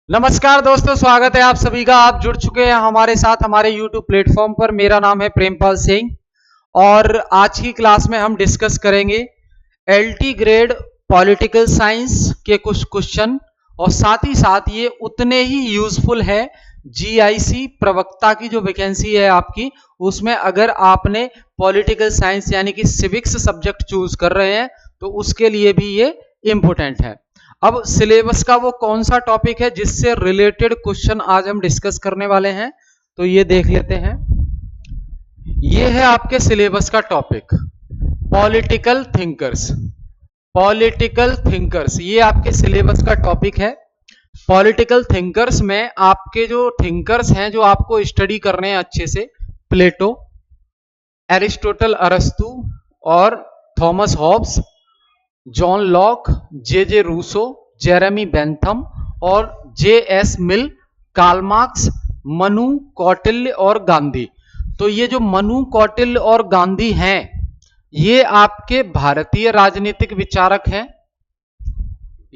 नमस्कार दोस्तों, स्वागत है आप सभी का। आप जुड़ चुके हैं हमारे साथ हमारे YouTube प्लेटफॉर्म पर। मेरा नाम है प्रेमपाल सिंह और आज की क्लास में हम डिस्कस करेंगे LT ग्रेड पॉलिटिकल साइंस के कुछ क्वेश्चन और साथ ही साथ ये उतने ही यूजफुल है GIC प्रवक्ता की जो वैकेंसी है आपकी, उसमें अगर आपने पॉलिटिकल साइंस यानी कि सिविक्स सब्जेक्ट चूज कर रहे हैं तो उसके लिए भी ये इंपॉर्टेंट है। अब सिलेबस का वो कौन सा टॉपिक है जिससे रिलेटेड क्वेश्चन आज हम डिस्कस करने वाले हैं, तो ये देख लेते हैं। ये है आपके सिलेबस का topic, political thinkers. Political thinkers ये आपके सिलेबस का टॉपिक है। पॉलिटिकल थिंकर्स में आपके जो थिंकर्स हैं जो आपको स्टडी करने हैं अच्छे से, प्लेटो, एरिस्टोटल अरस्तु और थॉमस हॉब्स, जॉन लॉक, जे रूसो, जेरेमी बेंथम और JS मिल, कार्ल मार्क्स, मनु, कौटिल्य और गांधी। तो ये जो मनु, कौटिल्य और गांधी हैं ये आपके भारतीय राजनीतिक विचारक हैं।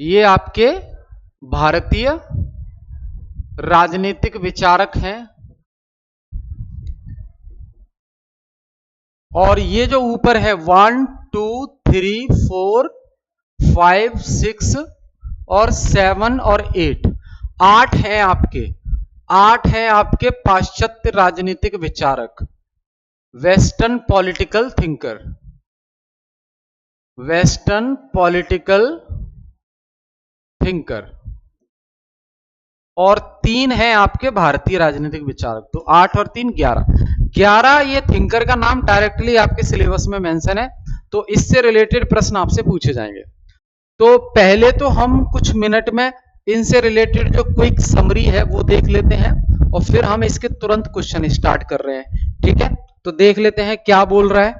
ये आपके भारतीय राजनीतिक विचारक हैं और ये जो ऊपर है 1 2 3 4 5 6 और 7 और 8, 8 हैं आपके पाश्चात्य राजनीतिक विचारक, western political thinker, western political thinker, और 3 हैं आपके भारतीय राजनीतिक विचारक। तो 8 और 3 11 ये थिंकर का नाम डायरेक्टली आपके सिलेबस में मेंशन है, तो इससे रिलेटेड प्रश्न आपसे पूछे जाएंगे। तो पहले तो हम कुछ मिनट में इनसे रिलेटेड जो क्विक समरी है वो देख लेते हैं और फिर हम इसके तुरंत क्वेश्चन स्टार्ट कर रहे हैं। ठीक है, तो देख लेते हैं क्या बोल रहा है।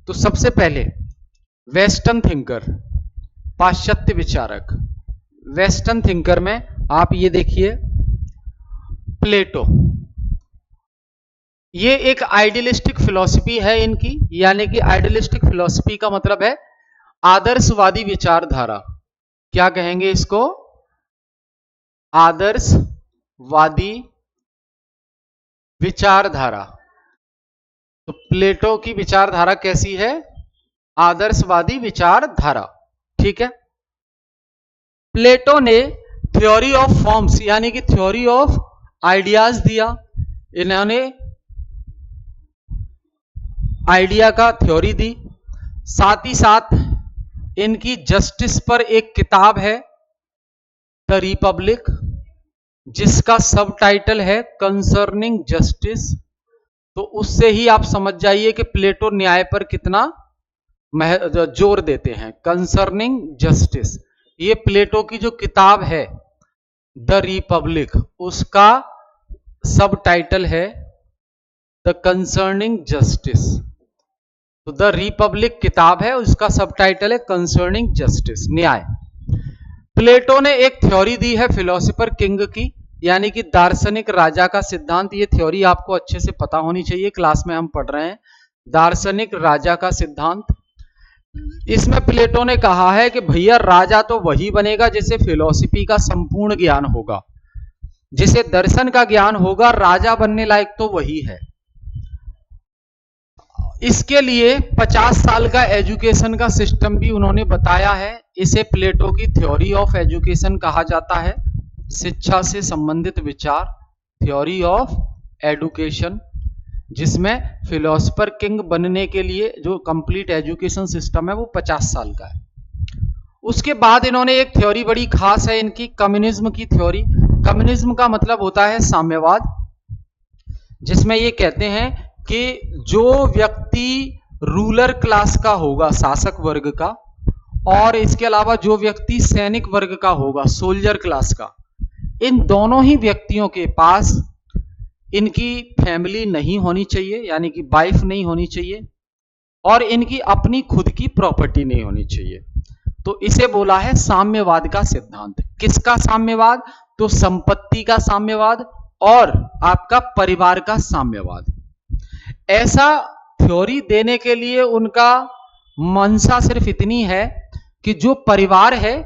तो सबसे पहले वेस्टर्न थिंकर, पाश्चात्य विचारक। वेस्टर्न थिंकर में आप ये देखिए, प्लेटो, ये एक आइडियलिस्टिक फिलॉसफी है इनकी, यानी कि आइडियलिस्टिक फिलॉसफी का मतलब है आदर्शवादी विचारधारा। क्या कहेंगे इसको? आदर्शवादी विचारधारा। तो प्लेटो की विचारधारा कैसी है? आदर्शवादी विचारधारा। ठीक है, प्लेटो ने थ्योरी ऑफ फॉर्म्स यानी कि थ्योरी ऑफ आइडियाज दिया। इन्होंने आइडिया का थ्योरी दी। साथ ही साथ इनकी जस्टिस पर एक किताब है, द रिपब्लिक, जिसका सब टाइटल है कंसर्निंग जस्टिस। तो उससे ही आप समझ जाइए कि प्लेटो न्याय पर कितना जोर देते हैं। कंसर्निंग जस्टिस, ये प्लेटो की जो किताब है द रिपब्लिक, उसका सब टाइटल है द कंसर्निंग जस्टिस। तो द रिपब्लिक किताब है, उसका सब टाइटल है कंसर्निंग जस्टिस, न्याय। प्लेटो ने एक थ्योरी दी है फिलोसोफर किंग की, यानी कि दार्शनिक राजा का सिद्धांत। ये थ्योरी आपको अच्छे से पता होनी चाहिए, क्लास में हम पढ़ रहे हैं दार्शनिक राजा का सिद्धांत। इसमें प्लेटो ने कहा है कि भैया राजा तो वही बनेगा जिसे फिलोसफी का संपूर्ण ज्ञान होगा, जिसे दर्शन का ज्ञान होगा, राजा बनने लायक तो वही है। इसके लिए 50 साल का एजुकेशन का सिस्टम भी उन्होंने बताया है। इसे प्लेटो की थ्योरी ऑफ एजुकेशन कहा जाता है, शिक्षा से संबंधित विचार, थ्योरी ऑफ एजुकेशन, जिसमें फिलोसोफर किंग बनने के लिए जो कंप्लीट एजुकेशन सिस्टम है वो 50 साल का है। उसके बाद इन्होंने एक थ्योरी बड़ी खास है इनकी, कम्युनिज्म की थ्योरी। कम्युनिज्म का मतलब होता है साम्यवाद, जिसमें ये कहते हैं कि जो व्यक्ति रूलर क्लास का होगा, शासक वर्ग का, और इसके अलावा जो व्यक्ति सैनिक वर्ग का होगा, सोल्जर क्लास का, इन दोनों ही व्यक्तियों के पास इनकी फैमिली नहीं होनी चाहिए, यानी कि वाइफ नहीं होनी चाहिए, और इनकी अपनी खुद की प्रॉपर्टी नहीं होनी चाहिए। तो इसे बोला है साम्यवाद का सिद्धांत। किसका साम्यवाद? तो संपत्ति का साम्यवाद और आपका परिवार का साम्यवाद। ऐसा थ्योरी देने के लिए उनका मंशा सिर्फ इतनी है कि जो परिवार है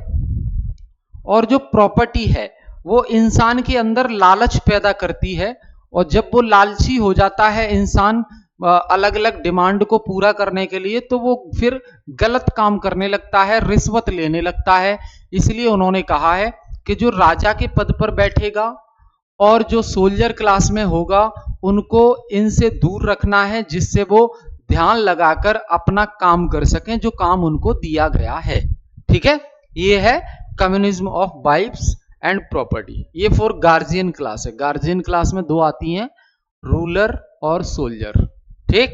और जो प्रॉपर्टी है वो इंसान के अंदर लालच पैदा करती है, और जब वो लालची हो जाता है इंसान अलग अलग डिमांड को पूरा करने के लिए, तो वो फिर गलत काम करने लगता है, रिश्वत लेने लगता है। इसलिए उन्होंने कहा है कि जो राजा के पद पर बैठेगा और जो सोल्जर क्लास में होगा उनको इनसे दूर रखना है, जिससे वो ध्यान लगाकर अपना काम कर सकें जो काम उनको दिया गया है। ठीक है, ये है communism of wives and property. ये फॉर गार्जियन क्लास है। गार्जियन क्लास में दो आती हैं, रूलर और सोल्जर। ठीक।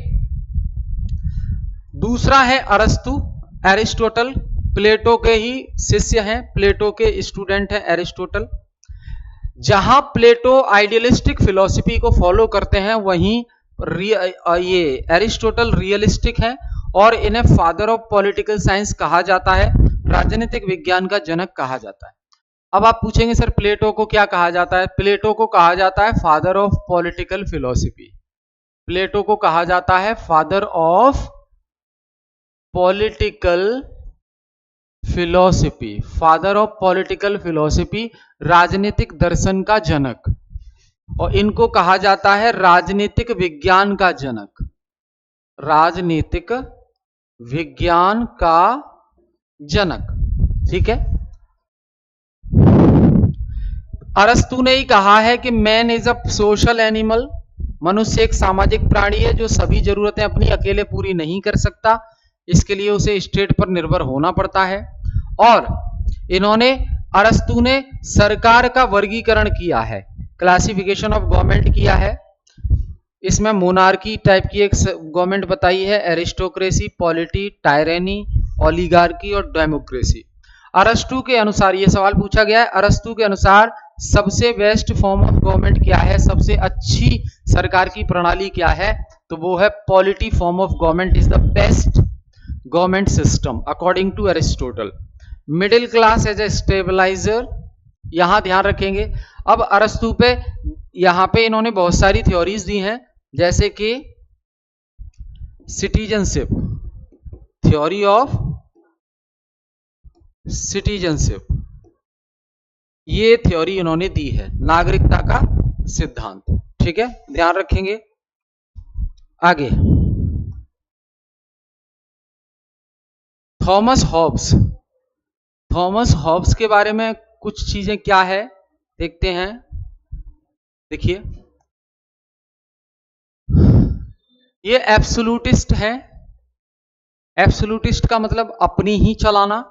दूसरा है अरस्तु, एरिस्टोटल, प्लेटो के ही शिष्य हैं, प्लेटो के स्टूडेंट हैं एरिस्टोटल। जहां प्लेटो आइडियलिस्टिक फिलॉसफी को फॉलो करते हैं, वहीं ये एरिस्टोटल रियलिस्टिक हैं और इन्हें फादर ऑफ पॉलिटिकल साइंस कहा जाता है, राजनीतिक विज्ञान का जनक कहा जाता है। अब आप पूछेंगे सर प्लेटो को क्या कहा जाता है? प्लेटो को कहा जाता है फादर ऑफ पॉलिटिकल फिलॉसफी। प्लेटो को कहा जाता है father of political philosophy, father of political philosophy, राजनीतिक दर्शन का जनक। और इनको कहा जाता है राजनीतिक विज्ञान का जनक, राजनीतिक विज्ञान का जनक। ठीक है। अरस्तु ने ही कहा है कि man is a social animal, मनुष्य एक सामाजिक प्राणी है जो सभी जरूरतें अपनी अकेले पूरी नहीं कर सकता, इसके लिए उसे स्टेट पर निर्भर होना पड़ता है। और इन्होंने, अरस्तु ने सरकार का वर्गीकरण किया है, क्लासिफिकेशन ऑफ गवर्नमेंट किया है। इसमें मोनार्की टाइप की एक गवर्नमेंट बताई है, एरिस्टोक्रेसी, पॉलिटी, टायरेनी, ओलिगार्की और डेमोक्रेसी। अरस्तु के अनुसार, ये सवाल पूछा गया है, अरस्तु के अनुसार सबसे बेस्ट फॉर्म ऑफ गवर्नमेंट क्या है, सबसे अच्छी सरकार की प्रणाली क्या है? तो वो है polity form of government is the best government system according to Aristotle. Middle class as a stabiliser, यहां ध्यान रखेंगे। अब अरस्तु पे यहां पे इन्होंने बहुत सारी थ्योरीज दी हैं, जैसे कि सिटीजनशिप, थ्योरी ऑफ सिटीजनशिप, ये थ्योरी इन्होंने दी है, नागरिकता का सिद्धांत। ठीक है, ध्यान रखेंगे। आगे थॉमस हॉब्स, थॉमस हॉब्स के बारे में कुछ चीजें क्या है देखते हैं। देखिए, ये एब्सोल्यूटिस्ट है। एब्सोल्यूटिस्ट का मतलब अपनी ही चलाना,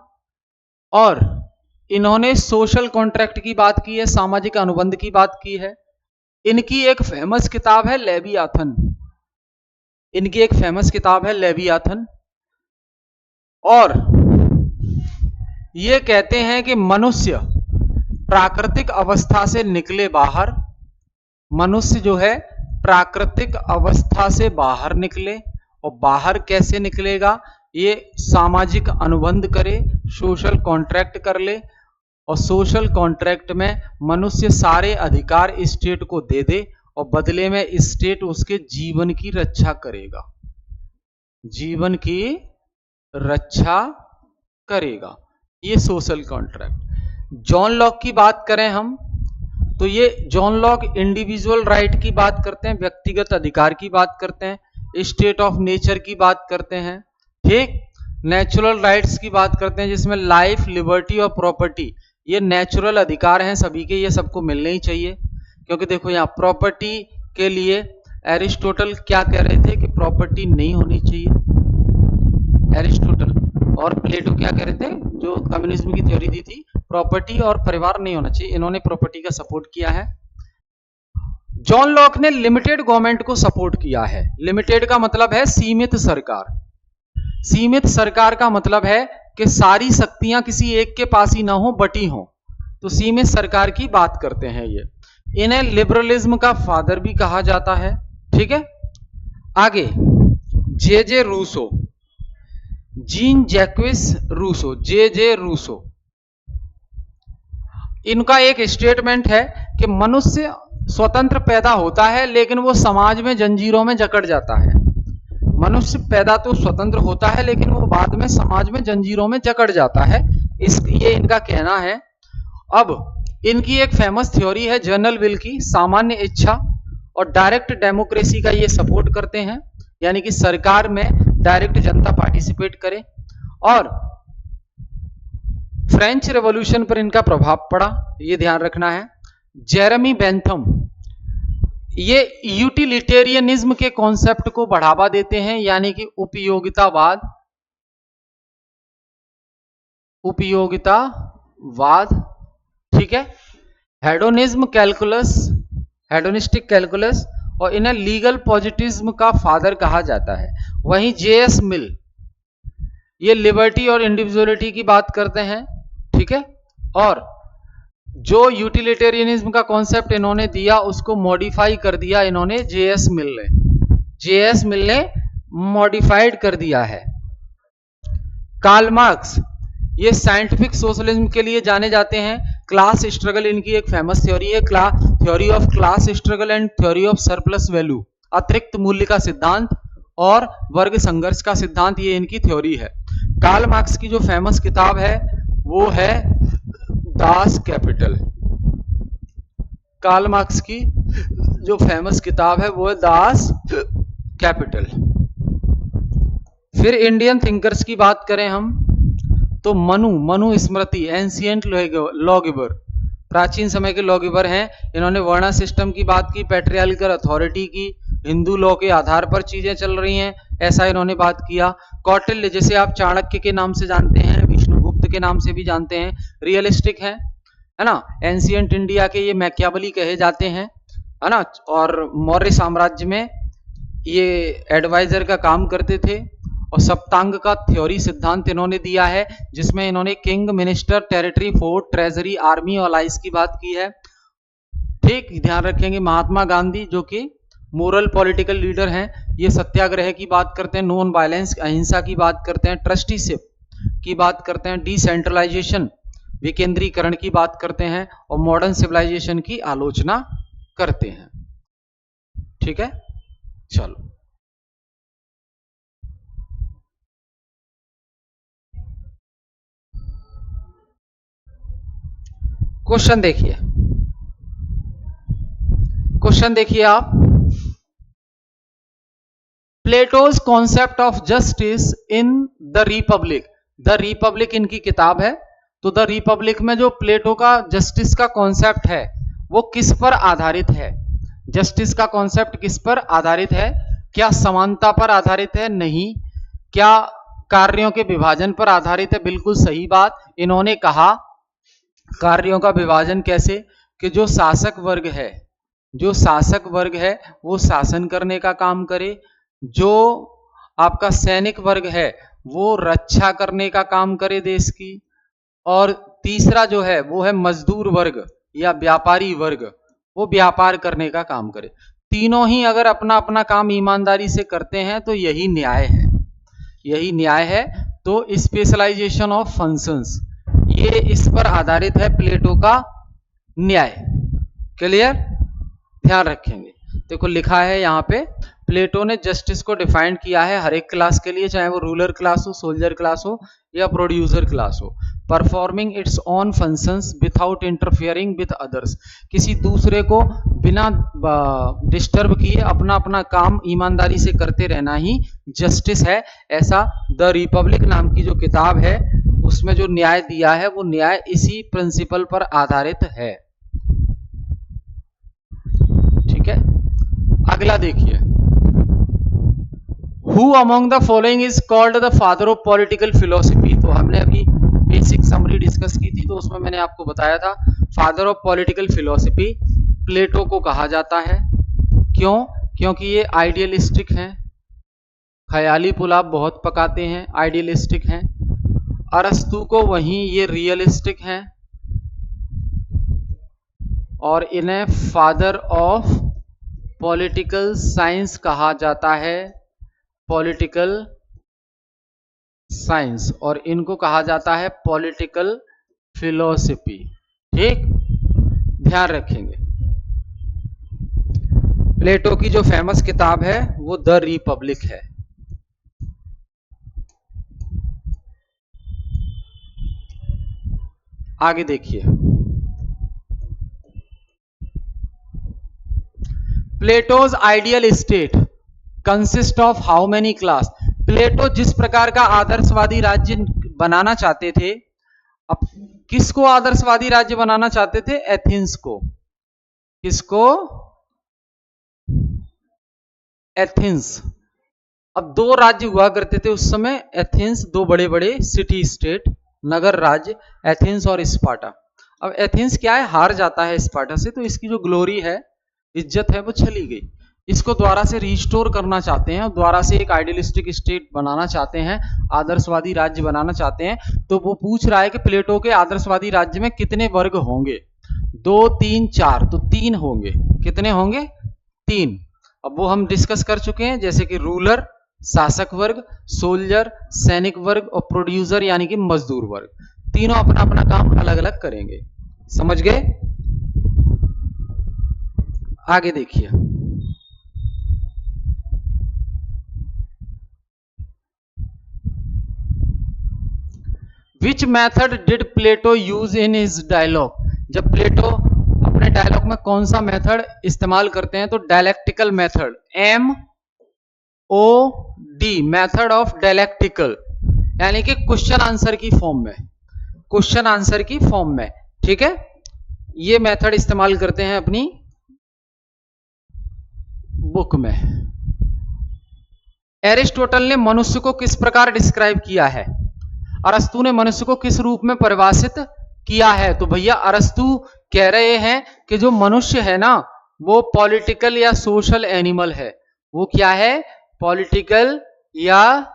और इन्होंने सोशल कॉन्ट्रैक्ट की बात की है, सामाजिक अनुबंध की बात की है। इनकी एक फेमस किताब है लेवियाथन, इनकी एक फेमस किताब है लेवियाथन। और ये कहते हैं कि मनुष्य प्राकृतिक अवस्था से निकले बाहर, मनुष्य जो है प्राकृतिक अवस्था से बाहर निकले, और बाहर कैसे निकलेगा? ये सामाजिक अनुबंध करे, सोशल कॉन्ट्रैक्ट कर ले, और सोशल कॉन्ट्रैक्ट में मनुष्य सारे अधिकार स्टेट को दे दे, और बदले में स्टेट उसके जीवन की रक्षा करेगा, जीवन की रक्षा करेगा। ये सोशल कॉन्ट्रैक्ट। जॉन लॉक की बात करें हम, तो ये जॉन लॉक इंडिविजुअल राइट की बात करते हैं, व्यक्तिगत अधिकार की बात करते हैं, स्टेट ऑफ नेचर की बात करते हैं, ठीक, नेचुरल राइट्स की बात करते हैं, जिसमें लाइफ, लिबर्टी और प्रॉपर्टी, ये नेचुरल अधिकार हैं सभी के, ये सबको मिलने ही चाहिए। क्योंकि देखो यहाँ प्रॉपर्टी के लिए एरिस्टोटल क्या कह रहे थे कि प्रॉपर्टी नहीं होनी चाहिए, एरिस्टोटल, और प्लेटो क्या कह रहे थे, जो कम्युनिज्म की थ्योरी दी थी, प्रॉपर्टी और परिवार नहीं होना चाहिए, इन्होंने प्रॉपर्टी का सपोर्ट किया है। जॉन लॉक ने लिमिटेड गवर्नमेंट को सपोर्ट किया है। लिमिटेड का मतलब है सीमित सरकार, सीमित सरकार का मतलब है कि सारी शक्तियां किसी एक के पास ही ना हो, बटी हो, तो सीमित सरकार की बात करते हैं ये। इन्हें लिबरलिज्म का फादर भी कहा जाता है। ठीक है, आगे जे रूसो, जीन जैक्विस रूसो, जे रूसो, इनका एक स्टेटमेंट है कि मनुष्य स्वतंत्र पैदा होता है लेकिन वो समाज में जंजीरों में जकड़ जाता है। मनुष्य पैदा तो स्वतंत्र होता है लेकिन वो बाद में समाज में जंजीरों में जकड़ जाता है, ये इनका कहना है। अब इनकी एक फेमस थ्योरी है जनरल विल की, सामान्य इच्छा, और डायरेक्ट डेमोक्रेसी का ये सपोर्ट करते हैं, यानी कि सरकार में डायरेक्ट जनता पार्टिसिपेट करे। और फ्रेंच रेवोल्यूशन पर इनका प्रभाव पड़ा, ये ध्यान रखना है। जेरेमी बेंथम ये यूटिलिटेरियनिज्म के कॉन्सेप्ट को बढ़ावा देते हैं, यानी कि उपयोगितावाद ठीक है। हेडोनिज्म कैलकुलस, हेडोनिस्टिक कैलकुलस, और इन्हें लीगल पॉजिटिज्म का फादर कहा जाता है। वहीं जेएस मिल ये लिबर्टी और इंडिविजुअलिटी की बात करते हैं, ठीक है। और जो यूटिलिटेरियनिज्म का कॉन्सेप्ट इन्होंने दिया उसको मॉडिफाई कर दिया इन्होंने जेएस मिल ने मॉडिफाइड कर दिया है। कार्ल मार्क्स ये साइंटिफिक सोशलिज्म के लिए जाने जाते हैं। क्लास स्ट्रगल इनकी एक फेमस थ्योरी है, theory of class struggle and theory of surplus value, अतिरिक्त मूल्य का सिद्धांत और वर्ग संघर्ष का सिद्धांत, ये इनकी थ्योरी है। कार्ल मार्क्स की जो फेमस किताब है वो है दास कैपिटल। कार्ल मार्क्स की जो फेमस किताब है वो है दास कैपिटल। फिर इंडियन थिंकर्स की बात करें हम तो मनु स्मृति, एंशिएंट लॉगिबर, प्राचीन समय के लॉगिबर हैं। इन्होंने वर्णा सिस्टम की बात की, पैट्रियार्कल अथॉरिटी की, हिंदू लॉ के आधार पर चीजें चल रही हैं, ऐसा इन्होंने बात किया। कौटिल्य जिसे आप चाणक्य के नाम से जानते हैं, विष्णुगुप्त के नाम से भी जानते हैं, रियलिस्टिक है ना। एंशिएंट इंडिया के ये मैकियावली कहे जाते हैं, है ना। और मौर्य साम्राज्य में ये एडवाइजर का काम करते थे। और सप्तांग का थ्योरी सिद्धांत इन्होंने दिया है, जिसमें इन्होंने king, minister, territory, fort, treasury, army और अलाइज की बात की है। ठीक, ध्यान रखेंगे। महात्मा गांधी जो कि मोरल पॉलिटिकल लीडर हैं, ये सत्याग्रह की बात करते हैं, नॉन वायलेंस, अहिंसा की बात करते हैं, ट्रस्टीशिप की बात करते हैं, डिसेंट्रलाइजेशन, विकेंद्रीकरण की बात करते हैं, और मॉडर्न सिविलाइजेशन की आलोचना करते हैं। ठीक है, चलो क्वेश्चन देखिए आप। Plato's concept of justice in the Republic इनकी किताब है। तो द रिपब्लिक में जो प्लेटो का जस्टिस का कॉन्सेप्ट है वो किस पर आधारित है? जस्टिस का कॉन्सेप्ट किस पर आधारित है? क्या समानता पर आधारित है? नहीं। क्या कार्यों के विभाजन पर आधारित है? बिल्कुल सही बात। इन्होंने कहा कार्यों का विभाजन कैसे कि जो शासक वर्ग है वो शासन करने का काम करे, जो आपका सैनिक वर्ग है वो रक्षा करने का काम करे देश की, और तीसरा जो है वो है मजदूर वर्ग या व्यापारी वर्ग, वो व्यापार करने का काम करे। तीनों ही अगर अपना अपना काम ईमानदारी से करते हैं तो यही न्याय है। तो स्पेशलाइजेशन ऑफ फंक्शंस, ये इस पर आधारित है प्लेटो का न्याय। क्लियर, ध्यान रखेंगे। देखो लिखा है यहाँ पे, प्लेटो ने जस्टिस को डिफाइन किया है हर एक क्लास के लिए, चाहे वो रूलर क्लास हो, सोल्जर क्लास हो या प्रोड्यूसर क्लास हो। Performing its own functions without interfering with others, किसी दूसरे को बिना डिस्टर्ब किए अपना अपना काम ईमानदारी से करते रहना ही जस्टिस है। ऐसा द रिपब्लिक नाम की जो किताब है उसमें जो न्याय दिया है वो न्याय इसी प्रिंसिपल पर आधारित है। ठीक है, अगला देखिए। Who among the following is called the father of political philosophy? तो हमने अभी बेसिक समरी डिस्कस की थी, तो उसमें मैंने आपको बताया था फादर ऑफ पॉलिटिकल फिलोसफी प्लेटो को कहा जाता है। क्यों? क्योंकि ये आइडियलिस्टिक हैं, ख्याली पुलाव बहुत पकाते हैं, आइडियलिस्टिक हैं। अरस्तु को वहीं ये रियलिस्टिक हैं, और इन्हें फादर ऑफ पॉलिटिकल साइंस कहा जाता है, पॉलिटिकल साइंस, और इनको कहा जाता है पॉलिटिकल फिलोसफी। ठीक, ध्यान रखेंगे। प्लेटो की जो फेमस किताब है वो द रिपब्लिक है। आगे देखिए, Plato's ideal state consist of how many class. Plato जिस प्रकार का आदर्शवादी राज्य बनाना चाहते थे, अब किसको आदर्शवादी राज्य बनाना चाहते थे? एथेंस को। किसको? एथेंस। अब दो राज्य हुआ करते थे उस समय एथेंस, दो बड़े बड़े सिटी स्टेट नगर राज्य, एथेंस और स्पार्टा। अब एथेंस क्या है, हार जाता है स्पार्टा से, तो इसकी जो ग्लोरी है, इज्जत है, वो चली गई। इसको दोबारा से रिस्टोर करना चाहते हैं और दोबारा से एक आइडियलिस्टिक स्टेट बनाना चाहते हैं, आदर्शवादी राज्य बनाना चाहते हैं। तो वो पूछ रहा है कि प्लेटो के आदर्शवादी राज्य में कितने वर्ग होंगे? 2 3 4, तो 3 होंगे। कितने होंगे? 3। अब वो हम डिस्कस कर चुके हैं, जैसे कि रूलर शासक वर्ग, सोल्जर सैनिक वर्ग और प्रोड्यूसर यानी कि मजदूर वर्ग। तीनों अपना अपना काम अलग अलग करेंगे। समझ गए? आगे देखिए, which method did Plato use in his dialogue. जब प्लेटो अपने डायलॉग में कौन सा मेथड इस्तेमाल करते हैं? तो dialectical method, MOD, method of dialectical, यानी कि क्वेश्चन आंसर की फॉर्म में, क्वेश्चन आंसर की फॉर्म में। ठीक है, ये मेथड इस्तेमाल करते हैं अपनी बुक में। एरिस्टोटल ने मनुष्य को किस प्रकार डिस्क्राइब किया है? अरस्तु ने मनुष्य को किस रूप में परिभाषित किया है? तो भैया अरस्तु कह रहे हैं कि जो मनुष्य है ना, वो पॉलिटिकल या सोशल एनिमल है। वो क्या है? पॉलिटिकल या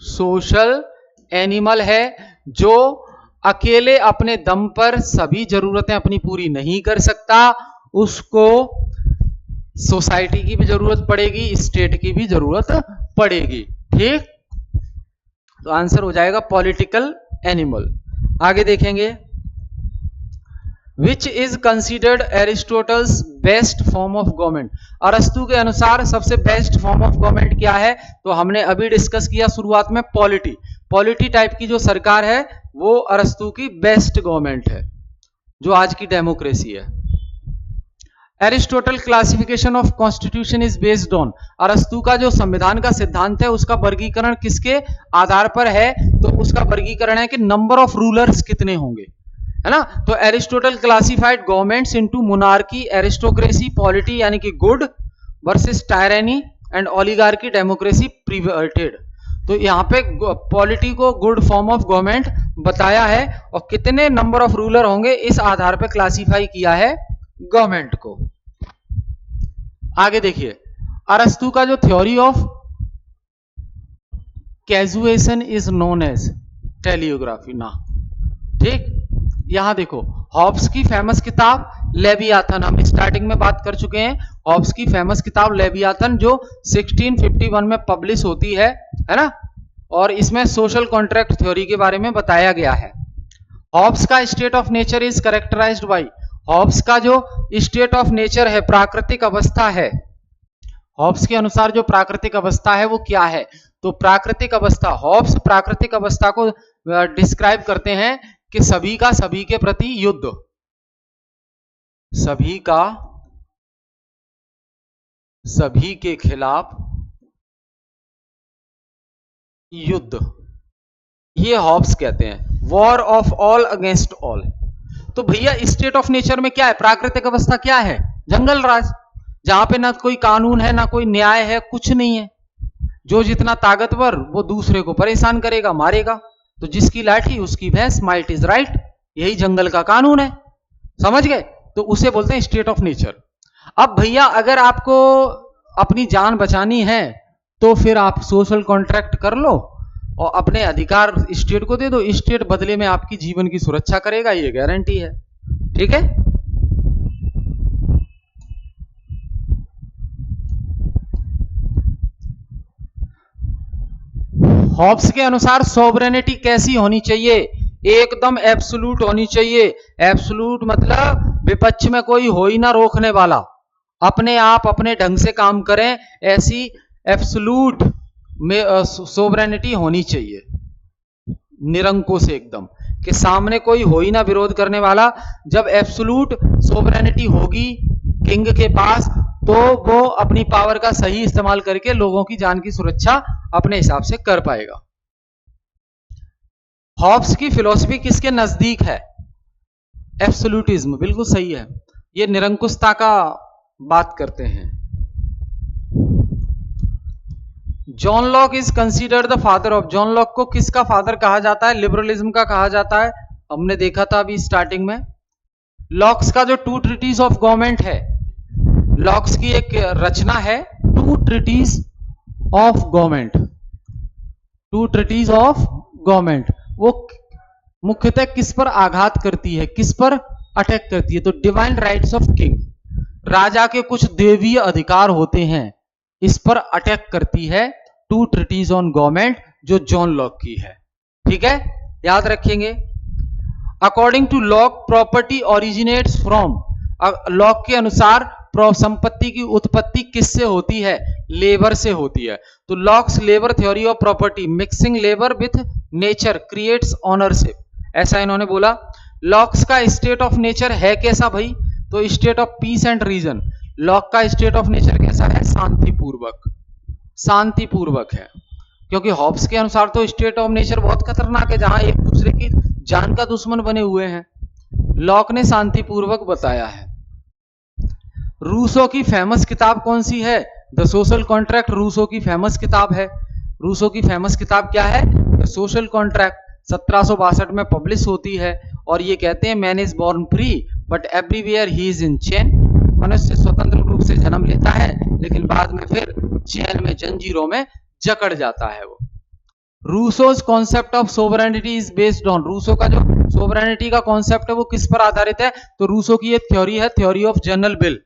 सोशल एनिमल है, जो अकेले अपने दम पर सभी जरूरतें अपनी पूरी नहीं कर सकता। उसको सोसाइटी की भी जरूरत पड़ेगी, स्टेट की भी जरूरत पड़ेगी। ठीक, तो आंसर हो जाएगा पॉलिटिकल एनिमल। आगे देखेंगे, which is considered Aristotle's best form of government. अरस्तु के अनुसार सबसे बेस्ट फॉर्म ऑफ गवर्नमेंट क्या है? तो हमने अभी डिस्कस किया शुरुआत में, पॉलिटी। पॉलिटी टाइप की जो सरकार है वो अरस्तु की बेस्ट गवर्नमेंट है, जो आज की डेमोक्रेसी है। Aristotle classification of constitution is based on. अरस्तु का जो संविधान का सिद्धांत है उसका वर्गीकरण किसके आधार पर है? तो उसका वर्गीकरण है कि नंबर ऑफ रूलर्स कितने होंगे, है ना। तो Aristotle classified governments into monarchy, aristocracy, polity यानी कि good versus tyranny and oligarchy, democracy perverted. तो यहाँ पे पॉलिटी को गुड फॉर्म ऑफ गवर्नमेंट बताया है और कितने नंबर ऑफ रूलर होंगे इस आधार पर क्लासिफाई किया है गवर्नमेंट को। आगे देखिए, अरस्तु का जो theory of causation is known as टेलियोग्राफी ना। ठीक, यहां देखो, हॉब्स की फेमस किताब लेवियाथन, हम स्टार्टिंग में बात कर चुके हैं। हॉब्स की फेमस किताब लेवियाथन जो 1651 में पब्लिश होती है ना, और इसमें सोशल कॉन्ट्रैक्ट थ्योरी के बारे में बताया गया है। हॉब्स का state of nature is characterised by, Hobbes का जो स्टेट ऑफ नेचर है, प्राकृतिक अवस्था है, हॉब्स के अनुसार जो प्राकृतिक अवस्था है वो क्या है? तो प्राकृतिक अवस्था, हॉब्स प्राकृतिक अवस्था को डिस्क्राइब करते हैं कि सभी का सभी के प्रति युद्ध, सभी का सभी के खिलाफ युद्ध, ये हॉब्स कहते हैं। War of all against all. तो भैया स्टेट ऑफ नेचर में क्या है? प्राकृतिक अवस्था क्या है? जंगल राज, जहां पे ना कोई कानून है, ना कोई न्याय है, कुछ नहीं है। जो जितना ताकतवर वो दूसरे को परेशान करेगा, मारेगा। तो जिसकी लाठी उसकी भैंस, माइट इज राइट, यही जंगल का कानून है। समझ गए? तो उसे बोलते हैं स्टेट ऑफ नेचर। अब भैया अगर आपको अपनी जान बचानी है तो फिर आप सोशल कॉन्ट्रैक्ट कर लो और अपने अधिकार स्टेट को दे दो, स्टेट बदले में आपकी जीवन की सुरक्षा करेगा, ये गारंटी है। ठीक है, हॉब्स के अनुसार सोवरेनिटी कैसी होनी चाहिए? एकदम एब्सोल्यूट होनी चाहिए। एब्सोल्यूट मतलब विपक्ष में कोई हो ही ना रोकने वाला, अपने आप अपने ढंग से काम करें, ऐसी एब्सोल्यूट में सोवरेनिटी होनी चाहिए, निरंकुश एकदम, कि सामने कोई हो ही ना विरोध करने वाला। जब एब्सोल्यूट सोवरेनिटी होगी किंग के पास तो वो अपनी पावर का सही इस्तेमाल करके लोगों की जान की सुरक्षा अपने हिसाब से कर पाएगा। हॉब्स की फिलॉसफी किसके नजदीक है? एब्सोल्यूटिज्म, बिल्कुल सही है। ये निरंकुशता का बात करते हैं। John Locke is considered the father of, John Locke को किसका फादर कहा जाता है? लिबरलिज्म का कहा जाता है, हमने देखा था अभी स्टार्टिंग में। लॉक्स का जो टू ट्रीटीज ऑफ गवर्नमेंट है, लॉक्स की एक रचना है two treatises of government, two treatises of government, वो मुख्यतः किस पर आघात करती है, किस पर अटैक करती है? तो डिवाइन राइट्स ऑफ किंग, राजा के कुछ देवीय अधिकार होते हैं, इस पर अटैक करती है टू ट्रीटीज ऑन गवर्नमेंट, जो जॉन लॉक की है। ठीक है, याद रखेंगे। According to Locke property originates from, Locke के अनुसार संपत्ति की उत्पत्ति किससे होती है? लेबर से होती है। तो locks labour theory of property, mixing labour with nature creates ownership, ऐसा इन्होंने बोला। लॉक्स का स्टेट ऑफ नेचर है कैसा भाई? तो state of peace and reason, Locke का स्टेट ऑफ नेचर कैसा है? शांतिपूर्वक, शांतिपूर्वक है। क्योंकि हॉब्स के अनुसार तो स्टेट ऑफ नेचर बहुत खतरनाक है, जहां एक दूसरे की जान का दुश्मन बने हुए हैं। लॉक ने शांतिपूर्वक बताया है। रूसो की फेमस किताब कौन सी है? द सोशल कॉन्ट्रैक्ट रूसो की फेमस किताब है। रूसो की फेमस किताब क्या है? द सोशल कॉन्ट्रैक्ट, 1762 में पब्लिश होती है। और ये कहते हैं man is born free but everywhere he is in chain, मनुष्य स्वतंत्र रूप से जन्म लेता है लेकिन बाद में फिर चैन में, जंजीरों में जकड़ जाता है वो। Rousseau's concept of sovereignty is based on, Rousseau का जो सोवरेनिटी का कॉन्सेप्ट है वो किस पर आधारित है? तो रूसो की एक थ्योरी है, theory of general will,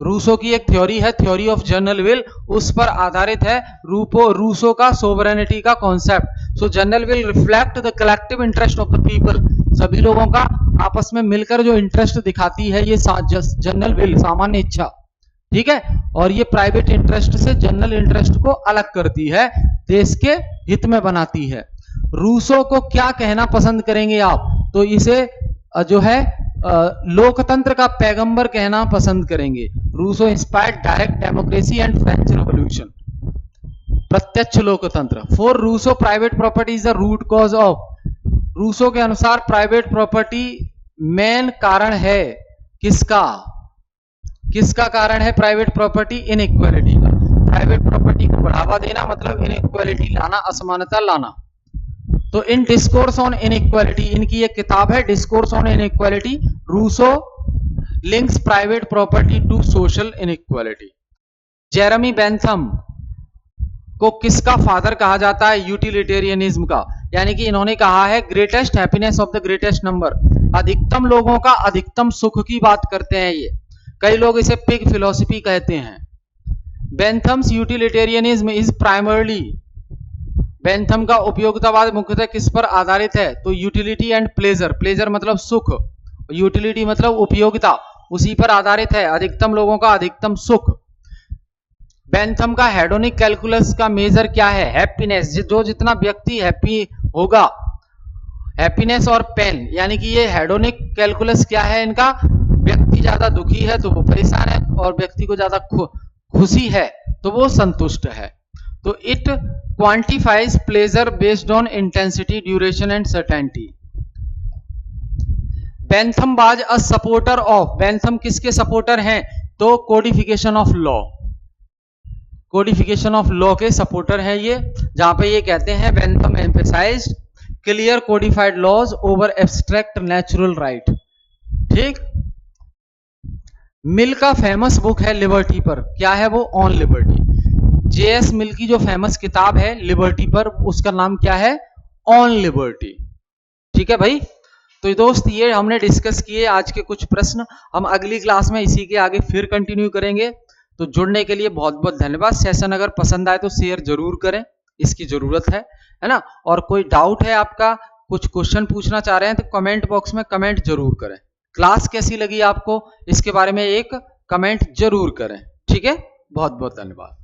Rousseau की एक थ्योरी है थ्योरी ऑफ जनरल विल, उस पर आधारित है रूसो का सोवरेनिटी का concept. So general will reflect the collective interest of the people, सभी लोगों का आपस में मिलकर जो इंटरेस्ट दिखाती है ये जनरल विल, सामान्य इच्छा। ठीक है, और ये प्राइवेट इंटरेस्ट से जनरल इंटरेस्ट को अलग करती है, देश के हित में बनाती है। रूसो को क्या कहना पसंद करेंगे आप? तो इसे जो है लोकतंत्र का पैगंबर कहना पसंद करेंगे। Rousseau inspired direct democracy and French revolution, प्रत्यक्ष लोकतंत्र। For Rousseau private property is the root cause of, Rousseau के अनुसार प्राइवेट प्रॉपर्टी मेन कारण है किसका? किसका कारण है प्राइवेट प्रॉपर्टी? इनइक्वालिटी का। प्राइवेट प्रॉपर्टी को बढ़ावा देना मतलब इनइक्वालिटी लाना, असमानता लाना। तो इन डिस्कोर्स ऑन इनइक्वालिटी, इनकी एक किताब है discourse on inequality, Rousseau links private property to social inequality. Jeremy Bentham को किसका फादर कहा जाता है? यूटिलिटेरियनिज्म का, यानी कि इन्होंने कहा है greatest happiness of the greatest number, अधिकतम लोगों का अधिकतम सुख की बात करते हैं ये। कई लोग इसे पिग फिलॉसफी कहते हैं। बेंथम्स यूटिलिटेरियनिज्म इज प्राइमरली, बेंथम का उपयोगितावाद मुख्यतः किस पर आधारित है? तो यूटिलिटी एंड प्लेजर, प्लेजर मतलब सुख, यूटिलिटी मतलब उपयोगिता, उसी पर आधारित है, अधिकतम लोगों का अधिकतम सुख। बेंथम का हेडोनिक कैलकुलस का मेजर क्या है? हैप्पीनेस, जो जितना व्यक्ति हैप्पी होगा, हैप्पीनेस और पेन, यानी कि ये हेडोनिक कैलकुलस क्या है इनका? व्यक्ति ज्यादा दुखी है तो वो परेशान है, और व्यक्ति को ज्यादा खुशी है तो वो संतुष्ट है। तो it quantifies pleasure based on intensity, duration and certainty. Bentham was a supporter of, Bentham किसके सपोर्टर हैं? तो codification of law, codification of law के सपोर्टर हैं ये, जहां पे ये कहते हैं Bentham emphasized clear codified laws over abstract natural right. ठीक, मिल का फेमस बुक है लिबर्टी पर, क्या है वो? On liberty. जेएस मिल की जो फेमस किताब है लिबर्टी पर, उसका नाम क्या है? On liberty. ठीक है भाई, तो दोस्त ये हमने डिस्कस किए आज के कुछ प्रश्न, हम अगली क्लास में इसी के आगे फिर कंटिन्यू करेंगे। तो जुड़ने के लिए बहुत बहुत धन्यवाद। सेशन अगर पसंद आए तो शेयर जरूर करें, इसकी जरूरत है ना। और कोई डाउट है आपका, कुछ क्वेश्चन पूछना चाह रहे हैं तो कमेंट बॉक्स में कमेंट जरूर करें। क्लास कैसी लगी आपको इसके बारे में एक कमेंट जरूर करें। ठीक है, बहुत बहुत धन्यवाद।